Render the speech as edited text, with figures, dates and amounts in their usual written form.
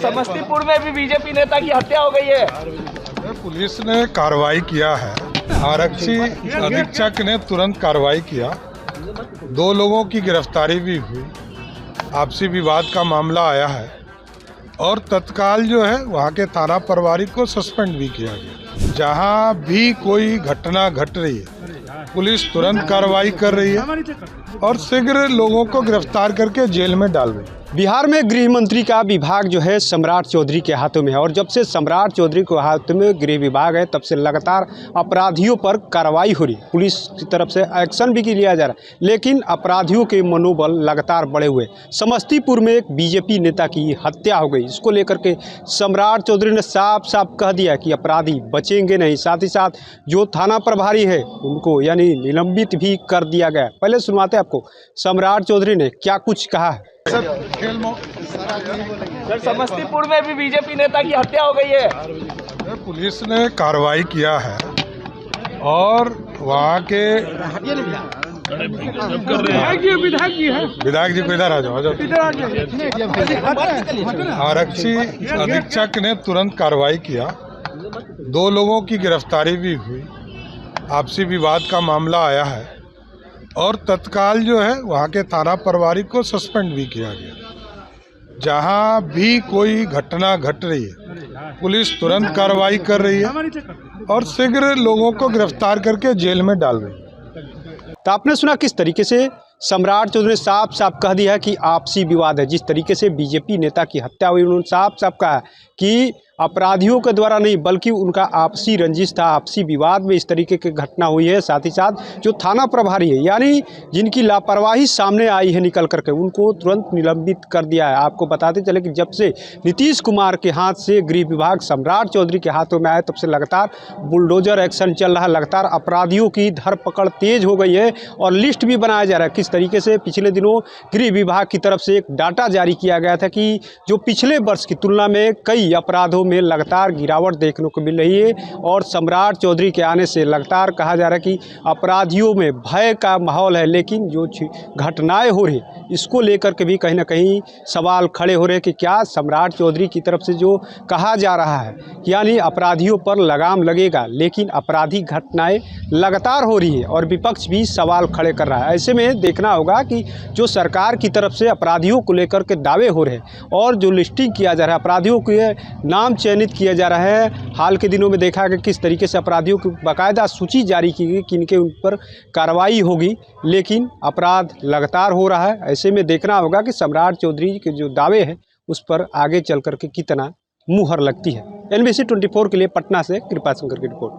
समस्तीपुर में भी बीजेपी नेता की हत्या हो गई है। पुलिस ने कार्रवाई किया है, आरक्षी अधीक्षक ने तुरंत कार्रवाई किया, 2 लोगों की गिरफ्तारी भी हुई, आपसी विवाद का मामला आया है और तत्काल जो है वहाँ के थाना प्रभारी को सस्पेंड भी किया गया। जहाँ भी कोई घटना घट रही है पुलिस तुरंत कार्रवाई कर रही है और शीघ्र लोगों को गिरफ्तार करके जेल में डाल रही है। बिहार में गृह मंत्री का विभाग जो है सम्राट चौधरी के हाथों में है और जब से सम्राट चौधरी के हाथों में गृह विभाग है तब से लगातार अपराधियों पर कार्रवाई हो रही है। पुलिस की तरफ से एक्शन भी लिया जा रहा है, लेकिन अपराधियों के मनोबल लगातार बढ़े हुए। समस्तीपुर में एक बीजेपी नेता की हत्या हो गई, इसको लेकर के सम्राट चौधरी ने साफ साफ कह दिया कि अपराधी बचेंगे नहीं। साथ ही साथ जो थाना प्रभारी है उनको यानी निलंबित भी कर दिया गया। पहले सुनवाते आपको सम्राट चौधरी ने क्या कुछ कहा है। सर, समस्तीपुर में भी बीजेपी नेता की हत्या हो गई है। पुलिस ने कार्रवाई किया है और वहाँ के विधायक जी को इधर आ जाओ। आरक्षी अधीक्षक ने तुरंत कार्रवाई किया, 2 लोगों की गिरफ्तारी भी हुई, आपसी विवाद का मामला आया है और तत्काल जो है वहाँ के थाना प्रभारी को सस्पेंड भी किया गया। जहाँ भी कोई घटना घट रही है पुलिस तुरंत कार्रवाई कर रही है और शीघ्र लोगों को गिरफ्तार करके जेल में डाल रही है। तो आपने सुना किस तरीके से सम्राट चौधरी ने साफ साफ कह दिया है कि आपसी विवाद है। जिस तरीके से बीजेपी नेता की हत्या हुई उन्होंने साफ साफ कहा कि अपराधियों के द्वारा नहीं बल्कि उनका आपसी रंजिश था, आपसी विवाद में इस तरीके की घटना हुई है। साथ ही साथ जो थाना प्रभारी है यानी जिनकी लापरवाही सामने आई है निकल करके उनको तुरंत निलंबित कर दिया है। आपको बताते चले कि जब से नीतीश कुमार के हाथ से गृह विभाग सम्राट चौधरी के हाथों में आया तब से लगातार बुलडोजर एक्शन चल रहा है, लगातार अपराधियों की धरपकड़ तेज हो गई है और लिस्ट भी बनाया जा रहा है। किस तरीके से पिछले दिनों गृह विभाग की तरफ से एक डाटा जारी किया गया था कि जो पिछले वर्ष की तुलना में कई अपराधों में लगातार गिरावट देखने को मिल रही है और सम्राट चौधरी के आने से लगातार कहा जा रहा है कि अपराधियों में भय का माहौल है। लेकिन जो घटनाएं हो रही इसको लेकर के भी कहीं ना कहीं सवाल खड़े हो रहे हैं कि क्या सम्राट चौधरी की तरफ से जो कहा जा रहा है यानी अपराधियों पर लगाम लगेगा, लेकिन आपराधिक घटनाएं लगातार हो रही है और विपक्ष भी सवाल खड़े कर रहा है। ऐसे में देखना होगा कि जो सरकार की तरफ से अपराधियों को लेकर के दावे हो रहे हैं और जो लिस्टिंग किया जा रहा है, अपराधियों के नाम चयनित किया जा रहा है। हाल के दिनों में देखा कि किस तरीके से अपराधियों की बाकायदा सूची जारी की गई, किनके उन पर कार्रवाई होगी, लेकिन अपराध लगातार हो रहा है। ऐसे में देखना होगा कि सम्राट चौधरी के जो दावे हैं उस पर आगे चल करके कितना मुहर लगती है। NBC 24 के लिए पटना से कृपा शंकर की रिपोर्ट।